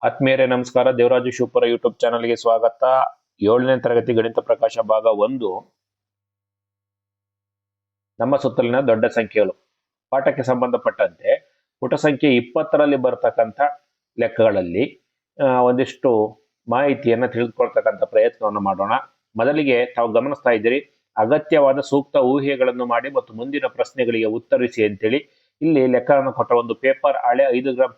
ಆತ್ಮೀಯರೇ ನಮಸ್ಕಾರ. ದೇವರಾಜು ಶಿವಪುರ ಯೂಟ್ಯೂಬ್ ಚಾನಲ್ಗೆ ಸ್ವಾಗತ. 7ನೇ ತರಗತಿ ಗಣಿತ ಪ್ರಕಾಶ ಭಾಗ 1, ನಮ್ಮ ಸುತ್ತಲಿನ ದೊಡ್ಡ ಸಂಖ್ಯೆಗಳು ಪಾಠಕ್ಕೆ ಸಂಬಂಧಪಟ್ಟಂತೆ ಪುಟ ಸಂಖ್ಯೆ 20ರಲ್ಲಿ ಬರ್ತಕ್ಕಂಥ ಲೆಕ್ಕಗಳಲ್ಲಿ ಒಂದಿಷ್ಟು ಮಾಹಿತಿಯನ್ನು ತಿಳಿದುಕೊಳ್ತಕ್ಕಂಥ ಪ್ರಯತ್ನವನ್ನು ಮಾಡೋಣ. ಮೊದಲಿಗೆ ತಾವು ಗಮನಿಸ್ತಾ ಇದ್ದೀರಿ, ಅಗತ್ಯವಾದ ಸೂಕ್ತ ಊಹೆಗಳನ್ನು ಮಾಡಿ ಮತ್ತು ಮುಂದಿನ ಪ್ರಶ್ನೆಗಳಿಗೆ ಉತ್ತರಿಸಿ ಅಂತೇಳಿ ಇಲ್ಲಿ ಲೆಕ್ಕವನ್ನು ಕೊಟ್ಟ. ಒಂದು ಪೇಪರ್ ಹಾಳೆ 5 ಗ್ರಾಂ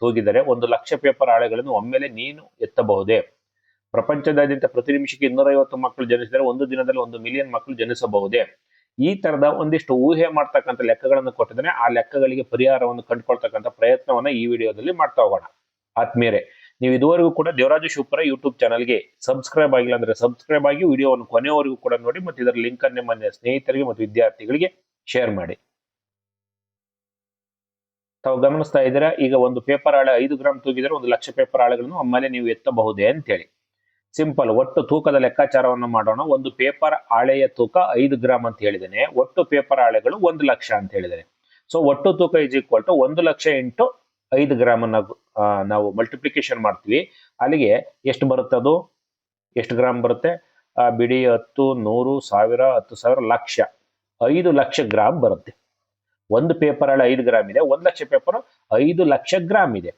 ತೂಗಿದರೆ 1,00,000 ಪೇಪರ್ ಹಾಳೆಗಳನ್ನು ಒಮ್ಮೆಲೆ ನೀನು ಎತ್ತಬಹುದೇ? ಪ್ರಪಂಚದಾದ್ಯಂತ ಪ್ರತಿ ನಿಮಿಷಕ್ಕೆ 250 ಮಕ್ಕಳು ಜನಿಸಿದರೆ ಒಂದು ದಿನದಲ್ಲಿ 1 ಮಿಲಿಯನ್ ಮಕ್ಕಳು ಜನಿಸಬಹುದೇ? ಈ ತರದ ಒಂದಿಷ್ಟು ಊಹೆ ಮಾಡ್ತಕ್ಕಂಥ ಲೆಕ್ಕಗಳನ್ನು ಕೊಟ್ಟಿದ್ದಾನೆ. ಆ ಲೆಕ್ಕಗಳಿಗೆ ಪರಿಹಾರವನ್ನು ಕಂಡುಕೊಳ್ತಕ್ಕಂಥ ಪ್ರಯತ್ನವನ್ನ ಈ ವಿಡಿಯೋದಲ್ಲಿ ಮಾಡ್ತಾ ಹೋಗೋಣ. ಆತ್ಮೀಯರೇ, ನೀವು ಇದುವರೆಗೂ ಕೂಡ ದೇವರಾಜು ಶಿವಪುರ ಯೂಟ್ಯೂಬ್ ಚಾನಲ್ಗೆ ಸಬ್ಸ್ಕ್ರೈಬ್ ಆಗಿಲ್ಲ ಅಂದ್ರೆ ಸಬ್ಸ್ಕ್ರೈಬ್ ಆಗಿ ವಿಡಿಯೋವನ್ನು ಕೊನೆಯವರೆಗೂ ಕೂಡ ನೋಡಿ ಮತ್ತು ಇದರ ಲಿಂಕ್ ಅನ್ನು ನಿಮ್ಮ ಸ್ನೇಹಿತರಿಗೆ ಮತ್ತು ವಿದ್ಯಾರ್ಥಿಗಳಿಗೆ ಶೇರ್ ಮಾಡಿ. ತಾವು ಗಮನಿಸ್ತಾ ಇದ್ದೀರಾ, ಈಗ ಒಂದು ಪೇಪರ್ ಹಾಳೆ 5 ಗ್ರಾಂ ತೂಗಿದರೆ 1,00,000 ಪೇಪರ್ ಹಾಳೆಗಳನ್ನು ಒಮ್ಮೆಲೆ ನೀವು ಎತ್ತಬಹುದೇ ಅಂತೇಳಿ. ಸಿಂಪಲ್. ಒಟ್ಟು ತೂಕದ ಲೆಕ್ಕಾಚಾರವನ್ನು ಮಾಡೋಣ. ಒಂದು ಪೇಪರ್ ಹಾಳೆಯ ತೂಕ 5 ಗ್ರಾಂ ಅಂತ ಹೇಳಿದ್ದೇನೆ, ಒಟ್ಟು ಪೇಪರ್ ಹಾಳೆಗಳು 1,00,000 ಅಂತ ಹೇಳಿದ್ದೇನೆ. ಸೊ ಒಟ್ಟು ತೂಕ is equal to 1,00,000 into 5 gram ಅನ್ನ ನಾವು ಮಲ್ಟಿಪ್ಲಿಕೇಶನ್ ಮಾಡ್ತೀವಿ. ಅಲ್ಲಿಗೆ ಎಷ್ಟು ಬರುತ್ತೆ? ಅದು ಎಷ್ಟು ಗ್ರಾಮ್ ಬರುತ್ತೆ? ಬಿಡಿ 10, 100, 1000, 10,000, ಲಕ್ಷ, 5 ಲಕ್ಷ ಗ್ರಾಮ್ ಬರುತ್ತೆ. ಒಂದು ಪೇಪರ್ ಹಾಳೆ 5 ಗ್ರಾಮ್ ಇದೆ, 1,00,000 ಪೇಪರ್ 5 ಲಕ್ಷ ಗ್ರಾಮ್ ಇದೆ.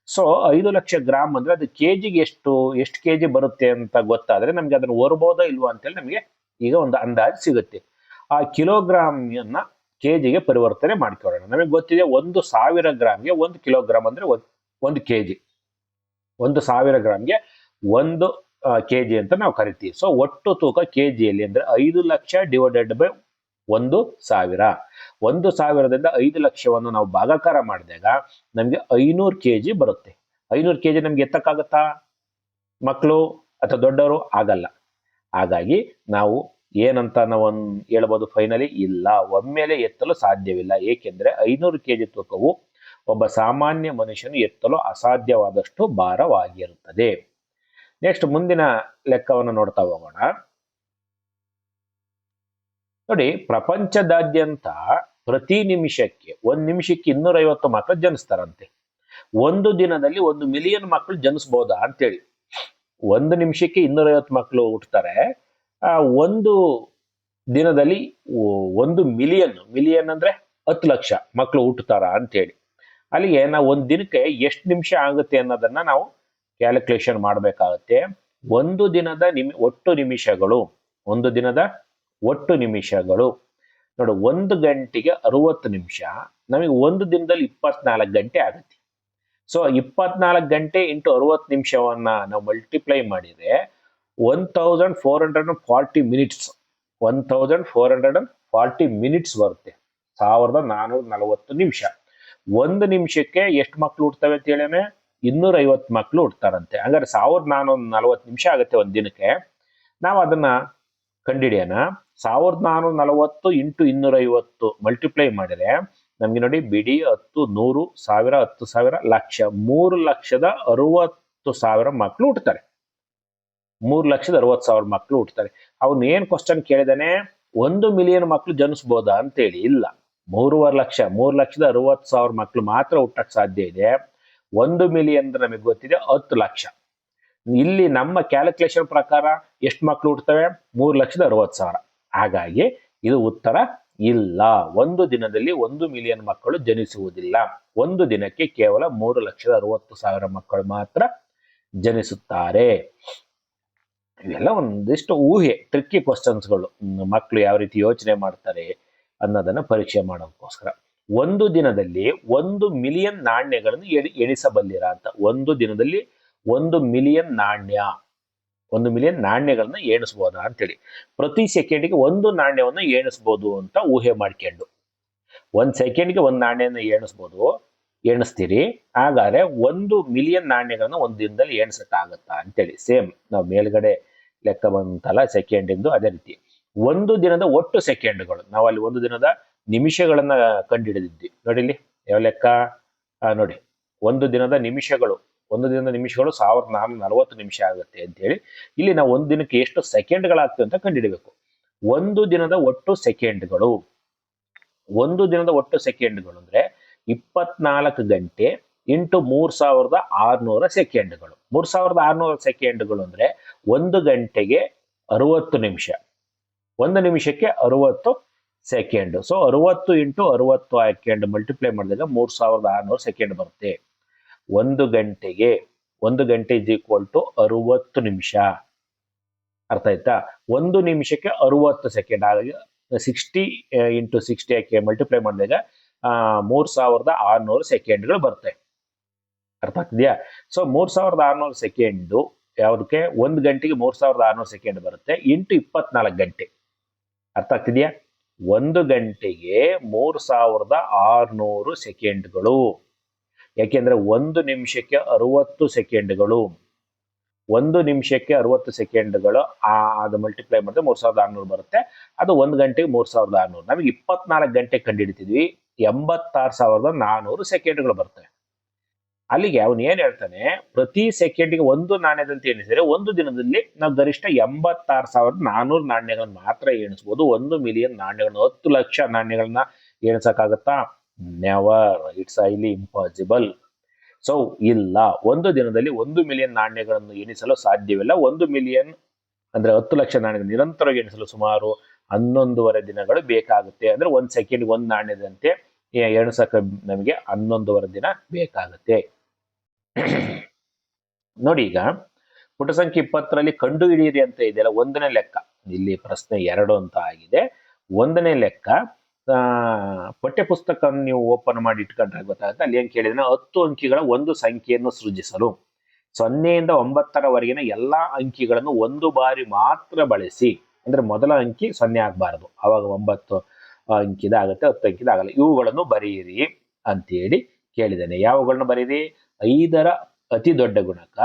ಸೊ 5 ಲಕ್ಷ ಗ್ರಾಮ್ ಅಂದ್ರೆ ಅದು ಕೆಜಿಗೆ ಎಷ್ಟು ಕೆಜಿ ಬರುತ್ತೆ ಅಂತ ಗೊತ್ತಾದ್ರೆ ನಮ್ಗೆ ಅದನ್ನು ಓರ್ಬೋದಾ ಇಲ್ವಾ ಅಂತೇಳಿ ನಮಗೆ ಈಗ ಒಂದು ಅಂದಾಜು ಸಿಗುತ್ತೆ. ಆ ಕಿಲೋಗ್ರಾಮ್ ಅನ್ನ ಕೆಜಿಗೆ ಪರಿವರ್ತನೆ ಮಾಡ್ಕೊಳ್ಳೋಣ. ನಮಗೆ ಗೊತ್ತಿದೆ 1,000 ಗ್ರಾಮ್ಗೆ 1 ಕಿಲೋಗ್ರಾಮ್ ಅಂದ್ರೆ 1 ಕೆಜಿ. 1,000 ಗ್ರಾಮ್ಗೆ 1 ಕೆಜಿ ಅಂತ ನಾವು ಕರಿತೀವಿ. ಸೊ ಒಟ್ಟು ತೂಕ ಕೆಜಿಯಲ್ಲಿ ಅಂದ್ರೆ 5 ಲಕ್ಷ ಡಿವೈಡೆಡ್ ಬೈ 1,000. 1,000ದಿಂದ 5 ಲಕ್ಷವನ್ನು ನಾವು ಭಾಗಾಕಾರ ಮಾಡಿದಾಗ ನಮ್ಗೆ 500 ಕೆಜಿ ಬರುತ್ತೆ. 500 ಕೆಜಿ ನಮ್ಗೆ ಎತ್ತಕ್ಕಾಗತ್ತಾ ಮಕ್ಕಳು ಅಥವಾ ದೊಡ್ಡವರು? ಆಗಲ್ಲ. ಹಾಗಾಗಿ ನಾವು ಏನಂತ ನಾವು ಹೇಳ್ಬೋದು ಫೈನಲಿ? ಇಲ್ಲ, ಒಮ್ಮೆಲೆ ಎತ್ತಲು ಸಾಧ್ಯವಿಲ್ಲ. ಏಕೆಂದ್ರೆ 500 ಕೆಜಿ ತೂಕವು ಒಬ್ಬ ಸಾಮಾನ್ಯ ಮನುಷ್ಯನು ಎತ್ತಲು ಅಸಾಧ್ಯವಾದಷ್ಟು ಭಾರವಾಗಿರುತ್ತದೆ. ನೆಕ್ಸ್ಟ್ ಮುಂದಿನ ಲೆಕ್ಕವನ್ನು ನೋಡ್ತಾ ಹೋಗೋಣ. ನೋಡಿ, ಪ್ರಪಂಚದಾದ್ಯಂತ ಪ್ರತಿ ನಿಮಿಷಕ್ಕೆ 1 ನಿಮಿಷಕ್ಕೆ 250 ಮಕ್ಕಳು ಜನಿಸ್ತಾರಂತೆ. ಒಂದು ದಿನದಲ್ಲಿ 1 ಮಿಲಿಯನ್ ಮಕ್ಕಳು ಜನಿಸ್ಬೋದಾ ಅಂತೇಳಿ. 1 ನಿಮಿಷಕ್ಕೆ 250 ಮಕ್ಕಳು ಹುಟ್ಟುತ್ತಾರೆ. ಒಂದು ದಿನದಲ್ಲಿ 1 ಮಿಲಿಯನ್ ಅಂದ್ರೆ 10 ಲಕ್ಷ ಮಕ್ಕಳು ಹುಟ್ಟುತ್ತಾರ ಅಂತೇಳಿ. ಅಲ್ಲಿಗೆ ನಾವು ಒಂದು ದಿನಕ್ಕೆ ಎಷ್ಟು ನಿಮಿಷ ಆಗುತ್ತೆ ಅನ್ನೋದನ್ನ ನಾವು ಕ್ಯಾಲ್ಕುಲೇಷನ್ ಮಾಡಬೇಕಾಗುತ್ತೆ. ಒಂದು ದಿನದ ಒಟ್ಟು ನಿಮಿಷಗಳು ನೋಡಿ, 1 ಗಂಟೆಗೆ 60 ನಿಮಿಷ. ನಮಗೆ ಒಂದು ದಿನದಲ್ಲಿ 24 ಗಂಟೆ ಆಗುತ್ತೆ. ಸೊ 24 ಗಂಟೆ ಇಂಟು 60 ನಿಮಿಷವನ್ನ ನಾವು ಮಲ್ಟಿಪ್ಲೈ ಮಾಡಿದ್ರೆ 1440 ಮಿನಿಟ್ಸ್ 1440 ಮಿನಿಟ್ಸ್ ಬರುತ್ತೆ. 1440 ನಿಮಿಷ. ಒಂದು ನಿಮಿಷಕ್ಕೆ ಎಷ್ಟು ಮಕ್ಕಳು ಹುಟ್ಟುತ್ತವೆ ಅಂತ ಹೇಳೇನೆ? 250 ಮಕ್ಕಳು ಹುಟ್ಟುತ್ತಾರಂತೆ. ಹಾಗಾದ್ರೆ 1440 ನಿಮಿಷ ಆಗುತ್ತೆ ಒಂದು ದಿನಕ್ಕೆ. ನಾವು ಅದನ್ನ ಕಂಡುಹಿಡಿಯೋಣ. 1440 ಇಂಟು 250 ಮಲ್ಟಿಪ್ಲೈ ಮಾಡಿದ್ರೆ ನಮ್ಗೆ ನೋಡಿ, ಬಿಡಿ 10, 100, 1000, 10,000, ಲಕ್ಷ, 3,60,000 ಮಕ್ಕಳು ಹುಟ್ಟುತ್ತಾರೆ. 3,60,000 ಮಕ್ಕಳು ಹುಟ್ಟುತ್ತಾರೆ. ಅವನು ಏನ್ ಕ್ವಶನ್ ಕೇಳಿದಾನೆ? 1 ಮಿಲಿಯನ್ ಮಕ್ಕಳು ಜನಿಸ್ಬೋದಾ ಅಂತೇಳಿ. ಇಲ್ಲ, 3,60,000 ಮಕ್ಕಳು ಮಾತ್ರ ಹುಟ್ಟಕ್ಕೆ ಸಾಧ್ಯ ಇದೆ. 1 ಮಿಲಿಯನ್ ಅಂದ್ರೆ ನಮಗೆ ಗೊತ್ತಿದೆ 10 ಲಕ್ಷ. ಇಲ್ಲಿ ನಮ್ಮ ಕ್ಯಾಲ್ಕುಲೇಷನ್ ಪ್ರಕಾರ ಎಷ್ಟು ಮಕ್ಕಳು ಹುಟ್ಟುತ್ತವೆ? 3,60,000. ಹಾಗಾಗಿ ಇದು ಉತ್ತರ ಇಲ್ಲ. ಒಂದು ದಿನದಲ್ಲಿ 1 ಮಿಲಿಯನ್ ಮಕ್ಕಳು ಜನಿಸುವುದಿಲ್ಲ. ಒಂದು ದಿನಕ್ಕೆ ಕೇವಲ 3,60,000 ಮಕ್ಕಳು ಮಾತ್ರ ಜನಿಸುತ್ತಾರೆ. ಇವೆಲ್ಲ ಒಂದಿಷ್ಟು ಊಹೆ, ಟ್ರಿಕ್ಕಿ ಕ್ವಶನ್ಸ್ಗಳು. ಮಕ್ಕಳು ಯಾವ ರೀತಿ ಯೋಚನೆ ಮಾಡ್ತಾರೆ ಅನ್ನೋದನ್ನ ಪರೀಕ್ಷೆ ಮಾಡೋದಕ್ಕೋಸ್ಕರ. ಒಂದು ದಿನದಲ್ಲಿ 1 ಮಿಲಿಯನ್ ನಾಣ್ಯಗಳನ್ನು ಎಣಿಸಬಲ್ಲಿರ ಅಂತ. ಒಂದು ದಿನದಲ್ಲಿ 1 ಮಿಲಿಯನ್ ನಾಣ್ಯಗಳನ್ನ ಎಣಿಸ್ಬೋದಾ ಅಂತೇಳಿ. ಪ್ರತಿ ಸೆಕೆಂಡ್ಗೆ 1 ನಾಣ್ಯವನ್ನು ಎಣಿಸ್ಬೋದು ಅಂತ ಊಹೆ ಮಾಡ್ಕೊಂಡು 1 ಸೆಕೆಂಡ್ಗೆ 1 ನಾಣ್ಯನ ಎಣಿಸ್ತೀರಿ. ಹಾಗಾದ್ರೆ 1 ಮಿಲಿಯನ್ ನಾಣ್ಯಗಳನ್ನ ಒಂದು ದಿನದಲ್ಲಿ ಎಣಿಸಕ್ಕಾಗತ್ತಾ ಅಂತೇಳಿ. ಸೇಮ್ ನಾವು ಮೇಲ್ಗಡೆ ಲೆಕ್ಕ ಬಂತಲ್ಲ ಸೆಕೆಂಡ್ ಇಂದು, ಅದೇ ರೀತಿ ಒಂದು ದಿನದ ಒಟ್ಟು ಸೆಕೆಂಡ್ಗಳು. ನಾವು ಅಲ್ಲಿ ಒಂದು ದಿನದ ನಿಮಿಷಗಳನ್ನ ಕಂಡುಹಿಡಿದಿದ್ವಿ. ನೋಡಿ ಇಲ್ಲಿ ಯಾವ ಲೆಕ್ಕ ನೋಡಿ, ಒಂದು ದಿನದ ನಿಮಿಷಗಳು 1440 ನಿಮಿಷ ಆಗುತ್ತೆ ಅಂತ ಹೇಳಿ. ಇಲ್ಲಿ ನಾವು ಒಂದು ದಿನಕ್ಕೆ ಎಷ್ಟು ಸೆಕೆಂಡ್ಗಳಾಗ್ತವೆ ಅಂತ ಕಂಡುಹಿಡಬೇಕು. ಒಂದು ದಿನದ ಒಟ್ಟು ಸೆಕೆಂಡ್ಗಳು ಅಂದ್ರೆ 24 ಗಂಟೆ ಇಂಟು 3600 ಸೆಕೆಂಡ್ಗಳು. 3600 ಸೆಕೆಂಡ್ಗಳು ಅಂದ್ರೆ 1 ಗಂಟೆಗೆ 60 ನಿಮಿಷ, 1 ನಿಮಿಷಕ್ಕೆ 60 second. So 60 into 60 second multiply ಮಾಡಿದಾಗ 3600 ಸೆಕೆಂಡ್ ಬರುತ್ತೆ. 1 ಗಂಟೆಗೆ 1 ಗಂಟೆ ಇಸ್ ಈಕ್ವಲ್ ಟು 60 ನಿಮಿಷ. ಅರ್ಥ ಆಯ್ತಾ? 1 ನಿಮಿಷಕ್ಕೆ 60 ಸೆಕೆಂಡ್. ಹಾಗಾಗಿ 60 ಇಂಟು 60 ಹಾಕಿ ಮಲ್ಟಿಪ್ಲೈ ಮಾಡಿದಾಗ 3600 ಸೆಕೆಂಡ್ಗಳು ಬರುತ್ತೆ. ಅರ್ಥ ಆಗ್ತಿದ್ಯಾ? ಸೊ 3600 ಸೆಕೆಂಡು ಯಾವುದಕ್ಕೆ? 1 ಗಂಟೆಗೆ 3600 ಸೆಕೆಂಡ್ ಬರುತ್ತೆ ಇಂಟು 24 ಗಂಟೆ. ಅರ್ಥ ಆಗ್ತಿದ್ಯಾ? 1 ಗಂಟೆಗೆ 3600 ಸೆಕೆಂಡ್ಗಳು. ಯಾಕೆಂದ್ರೆ 1 ನಿಮಿಷಕ್ಕೆ 60 ಸೆಕೆಂಡ್ಗಳು. 1 ನಿಮಿಷಕ್ಕೆ 60 ಸೆಕೆಂಡ್ಗಳು ಅದು ಮಲ್ಟಿಪ್ಲೈ ಮಾಡಿದ್ರೆ 3600 ಬರುತ್ತೆ. ಅದು 1 ಗಂಟೆಗೆ 3600. ನಮಗೆ 24 ಗಂಟೆ ಕಂಡುಹಿಡಿತಿದ್ವಿ, 86,400 ಸೆಕೆಂಡ್ಗಳು ಬರ್ತವೆ. ಅಲ್ಲಿಗೆ ಅವನು ಏನ್ ಹೇಳ್ತಾನೆ, ಪ್ರತಿ ಸೆಕೆಂಡ್ಗೆ ಒಂದು ನಾಣ್ಯದಂತೆ ಎಣಿಸಿದರೆ ಒಂದು ದಿನದಲ್ಲಿ ನಾವು ಗರಿಷ್ಠ 86,400 ನಾಣ್ಯಗಳನ್ನ ಮಾತ್ರ ಎಣಿಸ್ಬೋದು. 1 ಮಿಲಿಯನ್ ನಾಣ್ಯಗಳನ್ನ, 10 ಲಕ್ಷ ನಾಣ್ಯಗಳನ್ನ ಎಣಿಸಕ್ಕಾಗತ್ತಾ? Never. It's highly impossible. So ಇಲ್ಲ, ಒಂದು ದಿನದಲ್ಲಿ 1 ಮಿಲಿಯನ್ ನಾಣ್ಯಗಳನ್ನು ಎಣಿಸಲು ಸಾಧ್ಯವಿಲ್ಲ. 1 ಮಿಲಿಯನ್ ಅಂದ್ರೆ 10 ಲಕ್ಷ ನಾಣ್ಯಗಳನ್ನು ನಿರಂತರವಾಗಿ ಎಣಿಸಲು ಸುಮಾರು 11.5 ದಿನಗಳು ಬೇಕಾಗುತ್ತೆ. ಅಂದ್ರೆ 1 ಸೆಕೆಂಡ್ 1 ನಾಣ್ಯದಂತೆ ಎಣಿಸಕ್ಕೆ ನಮಗೆ 11.5 ದಿನ ಬೇಕಾಗುತ್ತೆ. ನೋಡಿ, ಈಗ ಪುಟ ಸಂಖ್ಯೆ 20ರಲ್ಲಿ ಕಂಡು ಹಿಡಿಯಿರಿ ಅಂತ ಇದೆಯಲ್ಲ, 1ನೇ ಲೆಕ್ಕ. ಇಲ್ಲಿ ಪ್ರಶ್ನೆ 2 ಅಂತ ಆಗಿದೆ. 1ನೇ ಲೆಕ್ಕ ಪಠ್ಯ ಪುಸ್ತಕವನ್ನು ನೀವು ಓಪನ್ ಮಾಡಿ ಇಟ್ಕೊಂಡ್ರೆ ಗೊತ್ತಾಗುತ್ತೆ. ಅಲ್ಲಿ ಏನ್ ಕೇಳಿದ್ರೆ 10 ಅಂಕಿಗಳ ಒಂದು ಸಂಖ್ಯೆಯನ್ನು ಸೃಜಿಸಲು 0 ಇಂದ 9ರವರೆಗಿನ ಎಲ್ಲಾ ಅಂಕಿಗಳನ್ನು ಒಂದು ಬಾರಿ ಮಾತ್ರ ಬಳಸಿ. ಅಂದ್ರೆ ಮೊದಲ ಅಂಕಿ 0 ಆಗಬಾರದು, ಅವಾಗ 9 ಅಂಕಿದ ಆಗುತ್ತೆ, 10 ಅಂಕಿದ ಆಗಲ್ಲ. ಇವುಗಳನ್ನು ಬರೆಯಿರಿ ಅಂತೇಳಿ ಕೇಳಿದ್ದೇನೆ. ಯಾವುಗಳನ್ನು ಬರೀರಿ? 5ರ ಅತಿ ದೊಡ್ಡ ಗುಣಕ,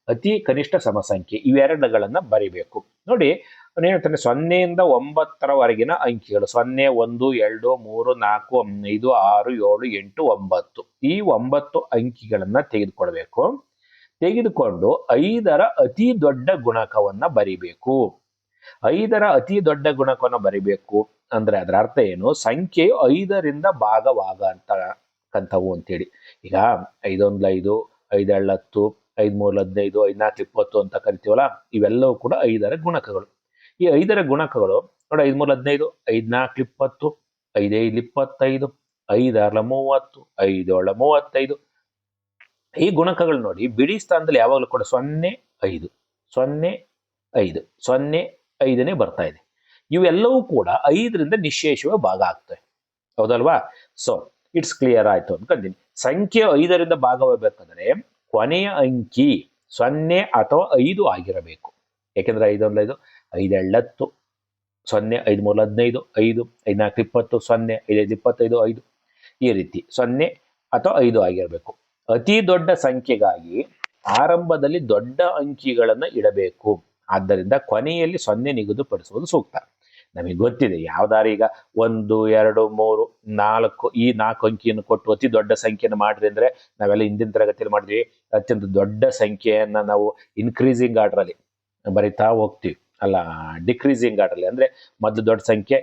ಅತಿ ಕನಿಷ್ಠ ಸಮಸಂಖ್ಯೆ, ಇವೆರಡುಗಳನ್ನ ಬರಿಬೇಕು. ನೋಡಿ, ಅವನು ಹೇಳ್ತಾನೆ 0 ಇಂದ 9ರವರೆಗಿನ ಅಂಕಿಗಳು 0, 1, 2, 3, 4, 5, 6, 7, 8, 9. ಈ 9 ಅಂಕಿಗಳನ್ನ ತೆಗೆದುಕೊಳ್ಬೇಕು. ತೆಗೆದುಕೊಂಡು 5ರ ಅತಿ ದೊಡ್ಡ ಗುಣಕವನ್ನ ಬರಿಬೇಕು. 5ರ ಅತಿ ದೊಡ್ಡ ಗುಣಕವನ್ನ ಬರಿಬೇಕು ಅಂದ್ರೆ ಅದರ ಅರ್ಥ ಏನು? ಸಂಖ್ಯೆಯು 5ರಿಂದ ಭಾಗವಾಗಂತಕ್ಕಂಥವು ಅಂತೇಳಿ. ಈಗ 5 1 5, 5 2 10, 5 3 15, 5 4 20 ಅಂತ ಕರಿತೀವಲ್ಲ, ಇವೆಲ್ಲವೂ ಕೂಡ 5ರ ಗುಣಕಗಳು. ಈ 5ರ ಗುಣಕಗಳು ನೋಡಿ, 5 3 15, 5 4 20, 5 5 25, 5 6 30, 5 7 35. ಈ ಗುಣಕಗಳು ನೋಡಿ, ಬಿಡಿ ಸ್ಥಾನದಲ್ಲಿ ಯಾವಾಗಲೂ ಕೂಡ 0 5 0 5 0 5ನೇ ಬರ್ತಾ ಇದೆ. ಇವೆಲ್ಲವೂ ಕೂಡ 5ರಿಂದ ನಿಶ್ಶೇಷವಾಗಿ ಭಾಗ ಆಗ್ತವೆ, ಹೌದಲ್ವಾ? ಸೊ ಇಟ್ಸ್ ಕ್ಲಿಯರ್ ಆಯ್ತು ಅನ್ಕೊಂತೀನಿ. ಸಂಖ್ಯೆ 5ರಿಂದ ಭಾಗವಾಗಬೇಕಾದ್ರೆ ಕೊನೆಯ ಅಂಕಿ 0 ಅಥವಾ 5 ಆಗಿರಬೇಕು. ಯಾಕೆಂದ್ರೆ 5 1 5, 5 2 10, 0 5 3 15, 5 5 4 20, 0 5 5 25, 5 ಈ ರೀತಿ 0 ಅಥವಾ 5 ಆಗಿರಬೇಕು. ಅತಿ ದೊಡ್ಡ ಸಂಖ್ಯೆಗಾಗಿ ಆರಂಭದಲ್ಲಿ ದೊಡ್ಡ ಅಂಕಿಗಳನ್ನು ಇಡಬೇಕು. ಆದ್ದರಿಂದ ಕೊನೆಯಲ್ಲಿ 0 ನಿಗದಿಪಡಿಸುವುದು ಸೂಕ್ತ. ನಮಗೆ ಗೊತ್ತಿದೆ ಯಾವ್ದಾರು. ಈಗ 1 2 3 4 ಈ 4 ಅಂಕಿಯನ್ನು ಕೊಟ್ಟು ಅತಿ ದೊಡ್ಡ ಸಂಖ್ಯೆಯನ್ನು ಮಾಡ್ರಿ ಅಂದ್ರೆ ನಾವೆಲ್ಲ ಹಿಂದಿನ ತರಗತಿಯಲ್ಲಿ ಮಾಡಿದ್ವಿ. ಅತ್ಯಂತ ದೊಡ್ಡ ಸಂಖ್ಯೆಯನ್ನ ನಾವು ಇನ್ಕ್ರೀಸಿಂಗ್ ಆರ್ಡರ್ ಅಲ್ಲಿ ಬರಿತಾ ಹೋಗ್ತೀವಿ, ಅಲ್ಲ ಡಿಕ್ರೀಸಿಂಗ್ ಆರ್ಡರ್ ಅಲ್ಲಿ. ಅಂದ್ರೆ ಮೊದಲು ದೊಡ್ಡ ಸಂಖ್ಯೆ,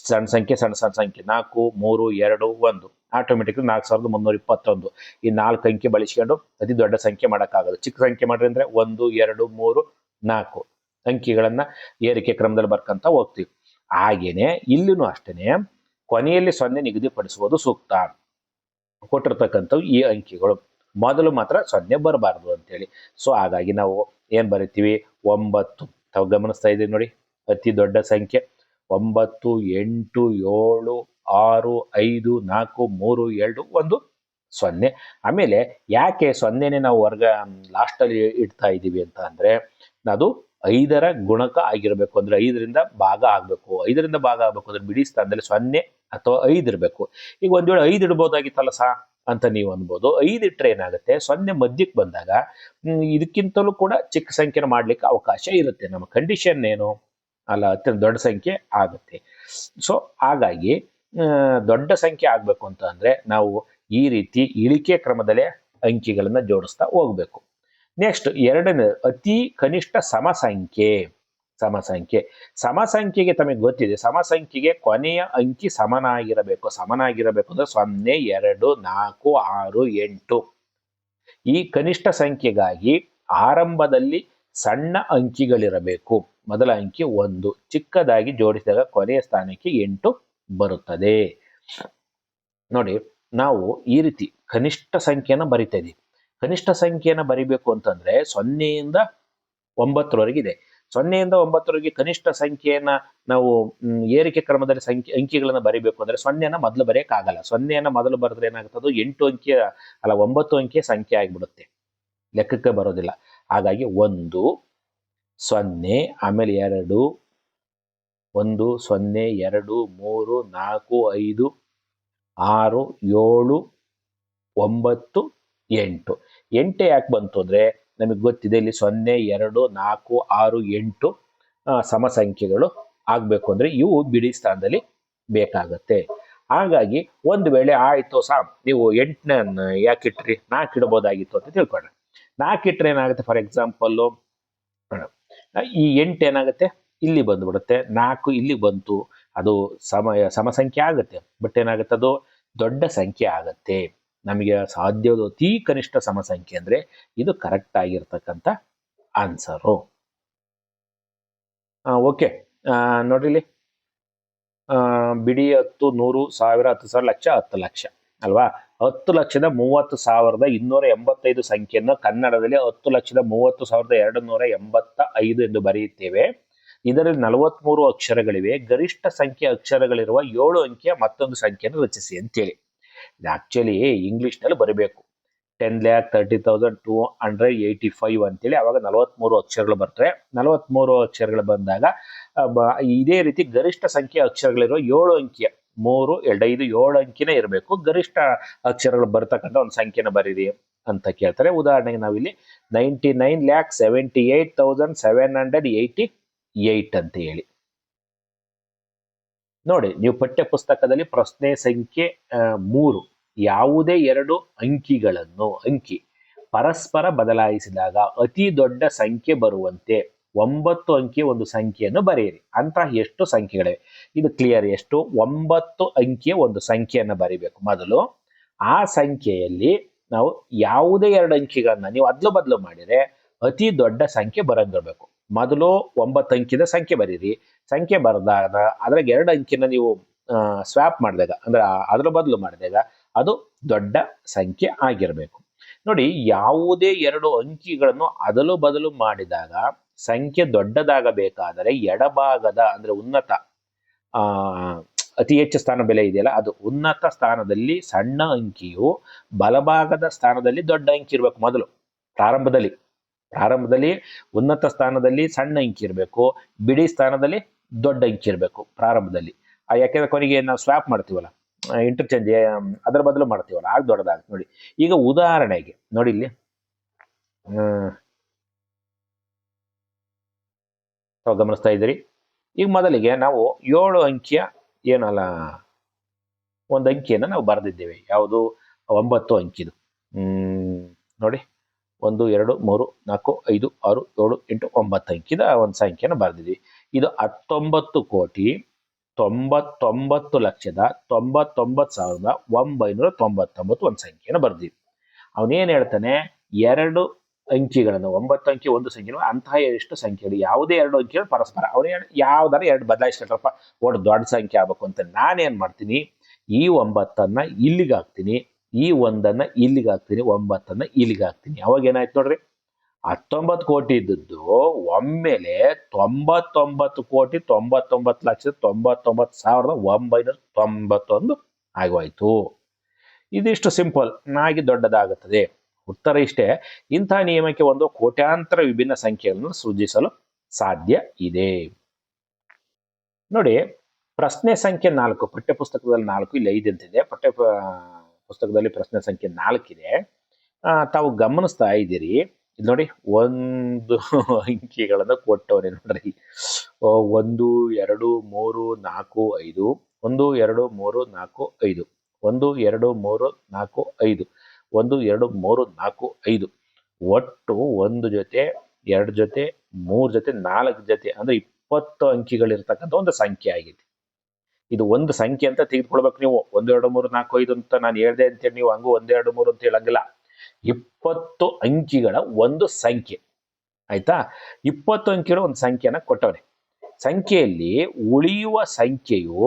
ಸಣ್ಣ ಸಂಖ್ಯೆ, ಸಣ್ಣ ಸಣ್ಣ ಸಂಖ್ಯೆ, 4 3 2 1, ಆಟೋಮೆಟಿಕ್ಲಿ 4321. ಈ 4 ಅಂಕಿ ಬಳಸ್ಕೊಂಡು ಅತಿ ದೊಡ್ಡ ಸಂಖ್ಯೆ ಮಾಡೋಕ್ಕಾಗಲ್ಲ. ಚಿಕ್ಕ ಸಂಖ್ಯೆ ಮಾಡ್ರಿ ಅಂದ್ರೆ 1 2 3 4 ಅಂಕಿಗಳನ್ನ ಏರಿಕೆ ಕ್ರಮದಲ್ಲಿ ಬರ್ಕಂತ ಹೋಗ್ತೀವಿ. ಹಾಗೇನೆ ಇಲ್ಲಿನೂ ಅಷ್ಟೇನೆ ಕೊನೆಯಲ್ಲಿ 0 ನಿಗದಿಪಡಿಸುವುದು ಸೂಕ್ತ. ಕೊಟ್ಟಿರ್ತಕ್ಕಂಥವು ಈ ಅಂಕಿಗಳು ಮೊದಲು ಮಾತ್ರ 0 ಬರಬಾರ್ದು ಅಂತೇಳಿ. ಸೊ ಹಾಗಾಗಿ ನಾವು ಏನ್ ಬರಿತೀವಿ? 9. ತಾವು ಗಮನಿಸ್ತಾ ಇದ್ದೀವಿ ನೋಡಿ, ಅತಿ ದೊಡ್ಡ ಸಂಖ್ಯೆ 9 8 7 6 5 4 3 2 1 0. ಆಮೇಲೆ ಯಾಕೆ 0ನೇ ನಾವು ಲಾಸ್ಟ್ ಅಲ್ಲಿ ಇಡ್ತಾ ಇದ್ದೀವಿ ಅಂತ ಅಂದ್ರೆ, ಅದು 5ರ ಗುಣಕ ಆಗಿರಬೇಕು. ಅಂದ್ರೆ 5ರಿಂದ ಭಾಗ ಆಗ್ಬೇಕು. 5ರಿಂದ ಭಾಗ ಆಗ್ಬೇಕು ಅಂದ್ರೆ ಬಿಡಿ ಸ್ಥಾನದಲ್ಲಿ 0 ಅಥವಾ 5 ಇರಬೇಕು. ಈಗ ಒಂದ್ ವೇಳೆ 5 ಇಡ್ಬೋದಾಗಿತ್ತಲ್ಲ ಅಂತ ನೀವು ಅನ್ಬೋದು. 5 ಇಟ್ರೆ ಏನಾಗುತ್ತೆ? 0 ಮಧ್ಯಕ್ಕೆ ಬಂದಾಗ ಇದಕ್ಕಿಂತಲೂ ಕೂಡ ಚಿಕ್ಕ ಸಂಖ್ಯೆನ ಮಾಡ್ಲಿಕ್ಕೆ ಅವಕಾಶ ಇರುತ್ತೆ. ನಮ್ಮ ಕಂಡೀಷನ್ ಏನು? ಅಲ್ಲ, ಅತ್ಯಂತ ದೊಡ್ಡ ಸಂಖ್ಯೆ ಆಗುತ್ತೆ. ಸೊ ಹಾಗಾಗಿ ದೊಡ್ಡ ಸಂಖ್ಯೆ ಆಗ್ಬೇಕು ಅಂತ ಅಂದ್ರೆ ನಾವು ಈ ರೀತಿ ಇಳಿಕೆ ಕ್ರಮದಲ್ಲೇ ಅಂಕಿಗಳನ್ನ ಜೋಡಿಸ್ತಾ ಹೋಗ್ಬೇಕು. ನೆಕ್ಸ್ಟ್ 2ನೇ ಅತಿ ಕನಿಷ್ಠ ಸಮಸಂಖ್ಯೆ. ಸಮಸಂಖ್ಯೆಗೆ ತಮಗೆ ಗೊತ್ತಿದೆ, ಸಮಸಂಖ್ಯೆಗೆ ಕೊನೆಯ ಅಂಕಿ ಸಮನಾಗಿರಬೇಕು. ಸಮನಾಗಿರಬೇಕು ಅಂದ್ರೆ 0 2 4 6 8 ಈ ಕನಿಷ್ಠ ಸಂಖ್ಯೆಗಾಗಿ ಆರಂಭದಲ್ಲಿ ಸಣ್ಣ ಅಂಕಿಗಳಿರಬೇಕು. ಮೊದಲ ಅಂಕಿ 1, ಚಿಕ್ಕದಾಗಿ ಜೋಡಿಸಿದಾಗ ಕೊನೆಯ ಸ್ಥಾನಕ್ಕೆ 8 ಬರುತ್ತದೆ. ನೋಡಿ, ನಾವು ಈ ರೀತಿ ಕನಿಷ್ಠ ಸಂಖ್ಯೆನ ಬರಿತಾ ಇದೀವಿ. ಕನಿಷ್ಠ ಸಂಖ್ಯೆನ ಬರಿಬೇಕು ಅಂತಂದ್ರೆ 0ಯಿಂದ 9ರವರೆಗೆ ಇದೆ. 0ಯಿಂದ 9ರವರೆಗೆ ಕನಿಷ್ಠ ಸಂಖ್ಯೆಯನ್ನ ನಾವು ಏರಿಕೆ ಕ್ರಮದಲ್ಲಿ ಅಂಕಿಗಳನ್ನ ಬರಿಬೇಕು ಅಂದ್ರೆ 0ನ ಮೊದಲು ಬರೆಯಕ್ಕಾಗಲ್ಲ. 0ನ ಮೊದಲು ಬರೆದ್ರೆ ಏನಾಗುತ್ತೆ, ಅದು 8 ಅಂಕಿಯ 9 ಅಂಕಿಯ ಸಂಖ್ಯೆ ಆಗಿಬಿಡುತ್ತೆ, ಲೆಕ್ಕಕ್ಕೆ ಬರೋದಿಲ್ಲ. ಹಾಗಾಗಿ 1, 0, ಆಮೇಲೆ 2, 1, 0, 2, 3, 4, 5, 6, 7, 9, 8. 8 ಯಾಕೆ ಬಂತು ಅಂದ್ರೆ ನಮಗೆ ಗೊತ್ತಿದೆ, ಇಲ್ಲಿ 0, 2, 4, 6, 8 ಸಮ ಸಂಖ್ಯೆಗಳು ಆಗ್ಬೇಕು ಅಂದ್ರೆ ಇವು ಬಿಡಿ ಸ್ಥಾನದಲ್ಲಿ ಬೇಕಾಗತ್ತೆ. ಹಾಗಾಗಿ ಒಂದು ವೇಳೆ ಆಯ್ತು ಸಾಮ್, ನೀವು 8ನ ಯಾಕೆ ಇಟ್ರಿ, 4 ಇಡಬಹುದಾಗಿತ್ತು ಅಂತ ತಿಳ್ಕೊಂಡ್ರೆ, 4 ಇಟ್ರೆ ಏನಾಗುತ್ತೆ, ಫಾರ್ ಎಕ್ಸಾಂಪಲ್ ಈ 8 ಏನಾಗುತ್ತೆ, ಇಲ್ಲಿ ಬಂದ್ಬಿಡುತ್ತೆ. 4 ಇಲ್ಲಿ ಬಂತು, ಅದು ಸಮ ಸಂಖ್ಯೆ ಆಗುತ್ತೆ. ಬಟ್ ಏನಾಗುತ್ತೆ, ಅದು ದೊಡ್ಡ ಸಂಖ್ಯೆ ಆಗತ್ತೆ. ನಮಗೆ ಸಾಧ್ಯವಾದ ಅತಿ ಕನಿಷ್ಠ ಸಮ ಸಂಖ್ಯೆ ಅಂದ್ರೆ ಇದು ಕರೆಕ್ಟ್ ಆಗಿರ್ತಕ್ಕಂಥ ಆನ್ಸರು. ಓಕೆ, ನೋಡ್ರಿ, ಬಿಡಿ 10, 100, 1000, 10,000, ಲಕ್ಷ, 10 ಲಕ್ಷ ಅಲ್ವಾ. 10,30,285 ಸಂಖ್ಯೆಯನ್ನು ಕನ್ನಡದಲ್ಲಿ 10,30,285 ಎಂದು ಬರೆಯುತ್ತೇವೆ. ಇದರಲ್ಲಿ 43 ಅಕ್ಷರಗಳಿವೆ. ಗರಿಷ್ಠ ಸಂಖ್ಯೆ ಅಕ್ಷರಗಳಿರುವ 7 ಅಂಕಿಯ ಮತ್ತೊಂದು ಸಂಖ್ಯೆಯನ್ನು ರಚಿಸಿ ಅಂತೇಳಿ. ಇದು ಆಕ್ಚುಲಿ ಇಂಗ್ಲಿಷ್ ನಲ್ಲಿ ಬರಬೇಕು. 10,30,285 ಅಂತೇಳಿ ಅವಾಗ 43 ಅಕ್ಷರಗಳು ಬರ್ತವೆ. 43 ಅಕ್ಷರಗಳು ಬಂದಾಗ ಇದೇ ರೀತಿ ಗರಿಷ್ಠ ಸಂಖ್ಯೆ ಅಕ್ಷರಗಳಿರುವ 7 ಅಂಕಿಯ 3, 2, 5, 7 ಅಂಕಿನೇ ಇರಬೇಕು. ಗರಿಷ್ಠ ಅಕ್ಷರಗಳು ಬರ್ತಕ್ಕಂಥ ಒಂದು ಸಂಖ್ಯೆನ ಬರೀರಿ ಅಂತ ಕೇಳ್ತಾರೆ. ಉದಾಹರಣೆಗೆ ನಾವಿಲ್ಲಿ 99,78,788 ಅಂತ ಹೇಳಿ ನೋಡಿ. ನೀವು ಪಠ್ಯ ಪುಸ್ತಕದಲ್ಲಿ ಪ್ರಶ್ನೆ ಸಂಖ್ಯೆ 3, ಯಾವುದೇ 2 ಅಂಕಿ ಪರಸ್ಪರ ಬದಲಾಯಿಸಿದಾಗ ಅತಿ ದೊಡ್ಡ ಸಂಖ್ಯೆ ಬರುವಂತೆ 9 ಅಂಕಿಯ ಒಂದು ಸಂಖ್ಯೆಯನ್ನು ಬರೆಯಿರಿ ಅಂತ ಎಷ್ಟು ಸಂಖ್ಯೆಗಳಿವೆ. ಇದು ಕ್ಲಿಯರ್. ಎಷ್ಟು? 9 ಅಂಕಿಯ ಒಂದು ಸಂಖ್ಯೆಯನ್ನು ಬರೀಬೇಕು. ಮೊದಲು ಆ ಸಂಖ್ಯೆಯಲ್ಲಿ ನಾವು ಯಾವುದೇ 2 ಅಂಕಿಗಳನ್ನ ನೀವು ಅದ್ಲು ಬದಲು ಮಾಡಿದ್ರೆ ಅತಿ ದೊಡ್ಡ ಸಂಖ್ಯೆ ಬರಂಗಿರ್ಬೇಕು. ಮೊದಲು 9 ಅಂಕಿದ ಸಂಖ್ಯೆ ಬರೀರಿ. ಸಂಖ್ಯೆ ಬರೆದಾಗ ಅದ್ರಾಗ 2 ಅಂಕಿನ ನೀವು ಸ್ವ್ಯಾಪ್ ಮಾಡಿದಾಗ, ಅಂದ್ರೆ ಅದ್ರ ಬದಲು ಮಾಡಿದಾಗ ಅದು ದೊಡ್ಡ ಸಂಖ್ಯೆ ಆಗಿರಬೇಕು. ನೋಡಿ, ಯಾವುದೇ 2 ಅಂಕಿಗಳನ್ನು ಅದಲು ಬದಲು ಮಾಡಿದಾಗ ಸಂಖ್ಯೆ ದೊಡ್ಡದಾಗಬೇಕಾದರೆ ಎಡಭಾಗದ ಅಂದ್ರೆ ಉನ್ನತ ಅತಿ ಹೆಚ್ಚು ಸ್ಥಾನ ಬೆಲೆ ಇದೆಯಲ್ಲ, ಅದು ಉನ್ನತ ಸ್ಥಾನದಲ್ಲಿ ಸಣ್ಣ ಅಂಕಿಯು ಬಲಭಾಗದ ಸ್ಥಾನದಲ್ಲಿ ದೊಡ್ಡ ಅಂಕಿ ಇರಬೇಕು. ಮೊದಲು ಪ್ರಾರಂಭದಲ್ಲಿ ಉನ್ನತ ಸ್ಥಾನದಲ್ಲಿ ಸಣ್ಣ ಅಂಕಿ ಇರಬೇಕು, ಬಿಡಿ ಸ್ಥಾನದಲ್ಲಿ ದೊಡ್ಡ ಅಂಕಿ ಇರಬೇಕು ಪ್ರಾರಂಭದಲ್ಲಿ. ಯಾಕೆಂದ್ರೆ ಕೊನೆಗೆ ನಾವು ಸ್ವ್ಯಾಪ್ ಮಾಡ್ತೀವಲ್ಲ, ಇಂಟರ್ಚೇಂಜ್ ಅದರ ಬದಲು ಮಾಡ್ತೀವಲ್ಲ, ಆಗ ದೊಡ್ಡದಾಗುತ್ತೆ. ನೋಡಿ, ಈಗ ಉದಾಹರಣೆಗೆ ನೋಡಿ, ಇಲ್ಲಿ ಗಮನಿಸ್ತಾ ಇದ್ದೀರಿ. ಈಗ ಮೊದಲಿಗೆ ನಾವು 7 ಅಂಕಿಯ ಏನಲ್ಲ ಒಂದು ಅಂಕಿಯನ್ನು ನಾವು ಬರೆದಿದ್ದೇವೆ. ಯಾವುದು? 9 ಅಂಕಿದು. ನೋಡಿ, 1, 2, 3, 4, 5, 6, 7, 8, 9 ಅಂಕಿದ ಒಂದು ಸಂಖ್ಯೆಯನ್ನು ಬರೆದಿದ್ವಿ. ಇದು 19,99,99,999 ಒಂದು ಸಂಖ್ಯೆಯನ್ನು ಬರ್ದಿವಿ. ಅವನೇನ್ ಹೇಳ್ತಾನೆ, 2 ಅಂಕಿಗಳನ್ನು 9 ಅಂಕಿ ಒಂದು ಸಂಖ್ಯೆ ಅಂತಹ ಎಷ್ಟು ಸಂಖ್ಯೆಗಳು, ಯಾವುದೇ 2 ಅಂಕಿಗಳು ಪರಸ್ಪರ ಅವನೇ ಯಾವ್ದಾರ 2 ಬದಲಾಯಿಸ್ಕೊಂಡ್ರಪ್ಪ ಒಟ್ಟು ದೊಡ್ಡ ಸಂಖ್ಯೆ ಆಗ್ಬೇಕು ಅಂತ ನಾನೇನ್ ಮಾಡ್ತೀನಿ, ಈ 9ಅನ್ನ ಇಲ್ಲಿಗೆ ಹಾಕ್ತೀನಿ, ಈ 1ಅನ್ನ ಇಲ್ಲಿಗೆ ಹಾಕ್ತೀನಿ, 9ಅನ್ನ ಇಲ್ಲಿಗೆ ಹಾಕ್ತೀನಿ. ಅವಾಗ ಏನಾಯ್ತು ನೋಡ್ರಿ, 19 ಕೋಟಿ ಇದ್ದದ್ದು ಒಮ್ಮೆಲೆ 99,99,99,991 ಆಗೋಯ್ತು. ಇದಿಷ್ಟು ಸಿಂಪಲ್ ಆಗಿ ದೊಡ್ಡದಾಗುತ್ತದೆ. ಉತ್ತರ ಇಷ್ಟೇ. ಇಂತಹ ನಿಯಮಕ್ಕೆ ಒಂದು ಕೋಟ್ಯಾಂತರ ವಿಭಿನ್ನ ಸಂಖ್ಯೆಗಳನ್ನು ಸೃಜಿಸಲು ಸಾಧ್ಯ ಇದೆ. ನೋಡಿ, ಪ್ರಶ್ನೆ ಸಂಖ್ಯೆ 4 ಪಠ್ಯ ಪುಸ್ತಕದಲ್ಲಿ 4, ಇಲ್ಲಿ 5 ಅಂತಿದೆ. ಪಠ್ಯ ಪುಸ್ತಕದಲ್ಲಿ ಪ್ರಶ್ನೆ ಸಂಖ್ಯೆ 4 ಇದೆ. ತಾವು ಗಮನಿಸ್ತಾ ಇದ್ದೀರಿ. ಇಲ್ಲಿ ನೋಡಿ, 1 ಅಂಕಿಗಳನ್ನು ಕೊಟ್ಟವರೇ ನೋಡ್ರಿ. 1, 2, 3, 4, 5, 1, 2, 3, 4, 5, 1, 2, 3, 4, 5, 1, 2, 3, 4, 5. ಒಟ್ಟು 1 ಜೊತೆ 2 ಜೊತೆ 3 ಜೊತೆ 4 ಜೊತೆ ಅಂದ್ರೆ 20 ಅಂಕಿಗಳಿರ್ತಕ್ಕಂಥ ಒಂದು ಸಂಖ್ಯೆ ಆಗಿದೆ. ಇದು ಒಂದು ಸಂಖ್ಯೆ ಅಂತ ತೆಗೆದುಕೊಳ್ಬೇಕು ನೀವು. 1, 2, 3, 4, 5 ಅಂತ ನಾನು ಹೇಳ್ದೆ ಅಂತೇಳಿ ನೀವು ಹಂಗೂ 1, 2, 3 ಅಂತ ಹೇಳಂಗಿಲ್ಲ. 20 ಅಂಕಿಗಳ ಒಂದು ಸಂಖ್ಯೆ. ಆಯ್ತಾ? 20 ಅಂಕಿಗಳ ಒಂದು ಸಂಖ್ಯೆನ ಕೊಟ್ಟವನೆ. ಸಂಖ್ಯೆಯಲ್ಲಿ ಉಳಿಯುವ ಸಂಖ್ಯೆಯು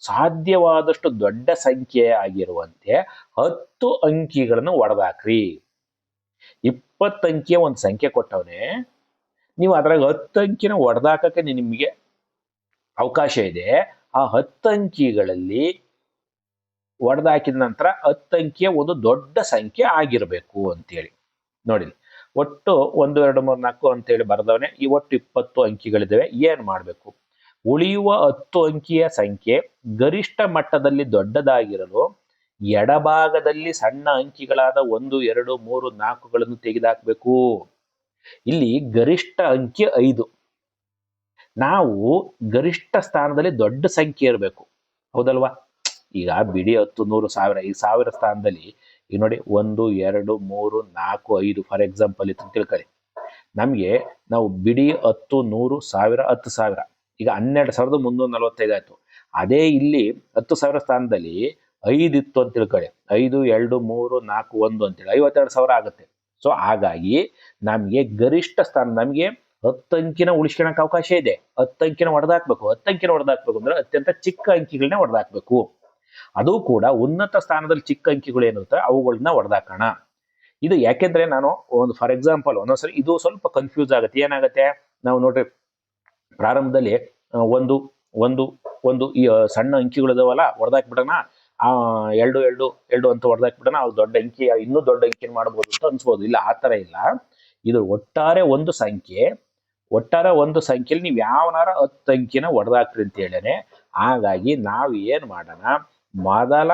ಸಾಧ್ಯವಾದಷ್ಟು ದೊಡ್ಡ ಸಂಖ್ಯೆ ಆಗಿರುವಂತೆ 10 ಅಂಕಿಗಳನ್ನು ಒಡೆದಾಕ್ರಿ. 20 ಅಂಕಿಯ ಒಂದು ಸಂಖ್ಯೆ ಕೊಟ್ಟವನೆ, ನೀವು ಅದ್ರಾಗ 10 ಅಂಕಿನ ಒಡೆದಾಕಕ್ಕೆ ನಿಮಗೆ ಅವಕಾಶ ಇದೆ. ಆ 10 ಅಂಕಿಗಳಲ್ಲಿ ಒಡೆದಾಕಿದ ನಂತರ 10 ಅಂಕಿಯ ಒಂದು ದೊಡ್ಡ ಸಂಖ್ಯೆ ಆಗಿರಬೇಕು ಅಂತೇಳಿ. ನೋಡಿ, ಒಟ್ಟು 1 2 3 4 ಅಂತೇಳಿ ಬರೆದವನೆ. ಈ ಒಟ್ಟು 20 ಅಂಕಿಗಳಿದ್ದಾವೆ. ಏನ್ ಮಾಡಬೇಕು? ಉಳಿಯುವ 10 ಅಂಕಿಯ ಸಂಖ್ಯೆ ಗರಿಷ್ಠ ಮಟ್ಟದಲ್ಲಿ ದೊಡ್ಡದಾಗಿರಲು ಎಡಭಾಗದಲ್ಲಿ ಸಣ್ಣ ಅಂಕಿಗಳಾದ 1 2 3 4ಗಳನ್ನು ತೆಗೆದುಹಾಕಬೇಕು. ಇಲ್ಲಿ ಗರಿಷ್ಠ ಅಂಕಿ 5. ನಾವು ಗರಿಷ್ಠ ಸ್ಥಾನದಲ್ಲಿ ದೊಡ್ಡ ಸಂಖ್ಯೆ ಇರಬೇಕು, ಹೌದಲ್ವಾ? ಈಗ ಬಿಡಿ 10 100 1000, ಈ 1000 ಸ್ಥಾನದಲ್ಲಿ ಈಗ ನೋಡಿ 1 2 3 4 5 ಫಾರ್ ಎಕ್ಸಾಂಪಲ್ ಇತ್ತು ತಿಳ್ಕೊಳ್ಳಿ. ನಮಗೆ ನಾವು ಬಿಡಿ 10 100 1000 10,000, ಈಗ 12,345 ಆಯ್ತು. ಅದೇ ಇಲ್ಲಿ 10,000 ಸ್ಥಾನದಲ್ಲಿ 5 ಇತ್ತು ಅಂತ ತಿಳ್ಕೊಳ್ಳಿ. 5 2 3 4 1 ಅಂತೇಳಿ 52,000 ಆಗುತ್ತೆ. ಸೊ ಹಾಗಾಗಿ ನಮಗೆ ಗರಿಷ್ಠ ಸ್ಥಾನ, ನಮಗೆ 10 ಅಂಕಿನ ಉಳಿಸ್ಕೊಳಕ್ಕೆ ಅವಕಾಶ ಇದೆ. 10 ಅಂಕಿನ ಹೊಡೆದಾಕ್ಬೇಕು. 10 ಅಂಕಿನ ಹೊಡೆದಾಕ್ಬೇಕು ಅಂದ್ರೆ ಅತ್ಯಂತ ಚಿಕ್ಕ ಅಂಕಿಗಳನ್ನ ಹೊಡೆದಾಕ್ಬೇಕು. ಅದು ಕೂಡ ಉನ್ನತ ಸ್ಥಾನದಲ್ಲಿ ಚಿಕ್ಕ ಅಂಕಿಗಳು ಏನಿರುತ್ತೆ ಅವುಗಳನ್ನ ಹೊಡೆದಾಕೋಣ. ಇದು ಯಾಕೆಂದ್ರೆ ನಾನು ಒಂದು ಫಾರ್ ಎಕ್ಸಾಂಪಲ್ ಒಂದೊಂದ್ಸರಿ ಇದು ಸ್ವಲ್ಪ ಕನ್ಫ್ಯೂಸ್ ಆಗುತ್ತೆ. ಏನಾಗುತ್ತೆ, ನಾವು ನೋಡ್ರಿ ಪ್ರಾರಂಭದಲ್ಲಿ ಒಂದು ಒಂದು ಒಂದು ಈ ಸಣ್ಣ ಅಂಕಿಗಳಿದಾವಲ್ಲ, ಹೊಡೆದಾಕ್ಬಿಡೋಣ. 2 2 2 ಅಂತ ಹೊಡೆದಾಕ್ಬಿಡೋಣ. ಅವ್ರು ದೊಡ್ಡ ಅಂಕಿ, ಇನ್ನೂ ದೊಡ್ಡ ಅಂಕಿನ ಮಾಡ್ಬೋದು ಅಂತ ಅನ್ಸ್ಬೋದು. ಇಲ್ಲ, ಆ ಥರ ಇಲ್ಲ. ಇದು ಒಟ್ಟಾರೆ ಒಂದು ಸಂಖ್ಯೆಯಲ್ಲಿ ನೀವು ಯಾವನಾರ 10 ಅಂಕಿನ ಹೊಡೆದಾಕ್ರಿ ಅಂತ ಹೇಳೇನೆ. ಹಾಗಾಗಿ ನಾವು ಏನ್ ಮಾಡೋಣ, ಮೊದಲ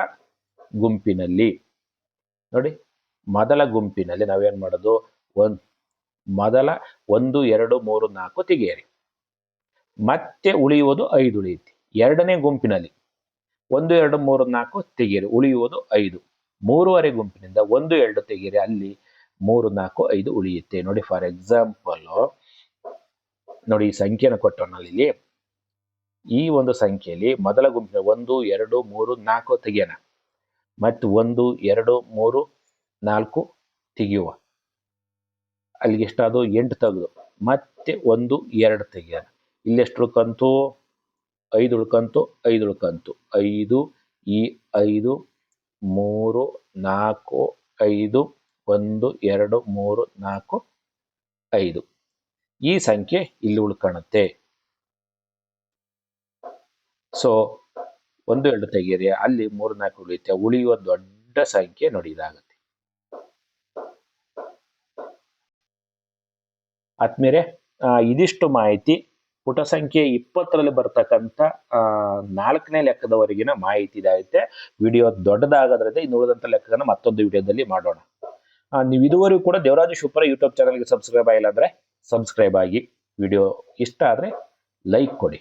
ಗುಂಪಿನಲ್ಲಿ ನೋಡಿ, ಮೊದಲ ಗುಂಪಿನಲ್ಲಿ ನಾವೇನ್ ಮಾಡೋದು, ಮೊದಲ 1 2 3 4 ತೆಗೆಯಿರಿ. ಮತ್ತೆ ಉಳಿಯುವುದು 5 ಉಳಿಯುತ್ತೆ. ಎರಡನೇ ಗುಂಪಿನಲ್ಲಿ 1 2 3 4 ತೆಗೆಯಿರಿ, ಉಳಿಯುವುದು 5. ಮೂರುವರೆ ಗುಂಪಿನಿಂದ 1 2 ತೆಗೆಯಿರಿ, ಅಲ್ಲಿ 3 4 5 ಉಳಿಯುತ್ತೆ. ನೋಡಿ, ಫಾರ್ ಎಕ್ಸಾಂಪಲ್ ನೋಡಿ, ಈ ಸಂಖ್ಯೆನ ಕೊಟ್ಟವನಲ್ಲಿ ಇಲ್ಲಿ ಈ ಒಂದು ಸಂಖ್ಯೆಯಲ್ಲಿ ಮೊದಲ ಗುಂಪಿನ 1 2 3 4 ತೆಗೆಯೋಣ. ಮತ್ತು 1 2 3 4 ತೆಗೆಯುವ, ಅಲ್ಲಿಗೆ ಎಷ್ಟಾದು 8 ತೆಗೆದು ಮತ್ತೆ 1 2 ತೆಗೆಯೋಣ. ಇಲ್ಲೆಷ್ಟು ಉಳ್ಕಂತು? 5 ಉಳ್ಕಂತು. 5 ಉಳ್ಕಂತು. 5 ಈ 5 3 4 5 1 2 3 4 5 ಈ ಸಂಖ್ಯೆ ಇಲ್ಲಿ ಉಳ್ಕಣತ್ತೆ. ಸೊ 1 2 ತೆಗೀರಿ, ಅಲ್ಲಿ 3 4 ಉಳಿಯುತ್ತೆ. ಉಳಿಯುವ ದೊಡ್ಡ ಸಂಖ್ಯೆ ನೋಡಿ ಇದಾಗುತ್ತೆ. ಆದ್ಮೇಲೆ ಇದಿಷ್ಟು ಮಾಹಿತಿ ಪುಟ ಸಂಖ್ಯೆ 20ರಲ್ಲಿ ಬರ್ತಕ್ಕಂಥ 4ನೇ ಲೆಕ್ಕದವರೆಗಿನ ಮಾಹಿತಿ ಇದಾಗುತ್ತೆ. ವಿಡಿಯೋ ದೊಡ್ಡದಾಗೋದ್ರಿಂದ ಇನ್ನು ಉಳಿದಂಥ ಲೆಕ್ಕಗಳನ್ನ ಮತ್ತೊಂದು ವಿಡಿಯೋದಲ್ಲಿ ಮಾಡೋಣ. ನೀವು ಇದುವರೆಗೂ ಕೂಡ ದೇವರಾಜು ಶಿವಪುರ ಯೂಟ್ಯೂಬ್ ಚಾನಲ್ಗೆ ಸಬ್ಸ್ಕ್ರೈಬ್ ಆಗಿಲ್ಲ ಅಂದ್ರೆ ಸಬ್ಸ್ಕ್ರೈಬ್ ಆಗಿ. ವಿಡಿಯೋ ಇಷ್ಟ ಆದ್ರೆ ಲೈಕ್ ಕೊಡಿ.